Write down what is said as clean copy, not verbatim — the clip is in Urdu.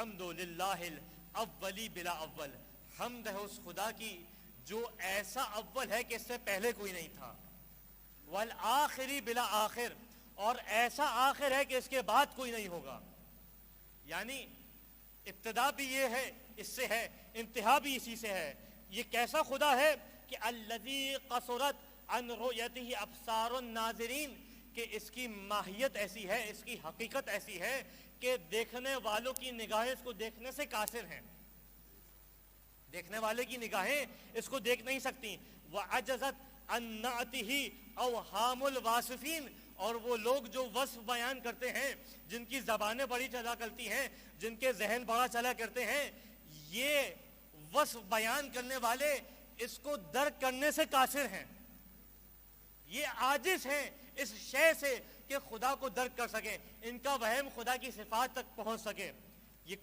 الحمد للہ الاولی بلا اول، حمد ہے اس خدا کی جو ایسا اول ہے کہ اس سے پہلے کوئی نہیں تھا، والآخری بلا آخر، اور ایسا آخر ہے کہ اس کے بعد کوئی نہیں ہوگا. یعنی ابتدا بھی یہ ہے، اس سے ہے، انتہا بھی اسی سے ہے. یہ کیسا خدا ہے کہ الذی قصرت عن رؤیتہ ابصار الناظرین، کہ اس کی ماہیت ایسی ہے، اس کی حقیقت ایسی ہے کہ دیکھنے والوں کی نگاہیں اس کو دیکھنے سے قاصر ہیں. دیکھنے والے کی نگاہیں اس کو دیکھ نہیں سکتی. وعجزت عن نعتہ اوہام الواصفین، اور وہ لوگ جو وصف بیان کرتے ہیں، جن کی زبانیں بڑی چلا کرتی ہیں، جن کے ذہن بڑا چلا کرتے ہیں، یہ وصف بیان کرنے والے اس کو درک کرنے سے قاصر ہیں. یہ عاجز ہیں اس شے سے کہ خدا کو درک کر سکیں، ان کا وہم خدا کی صفات تک پہنچ سکے.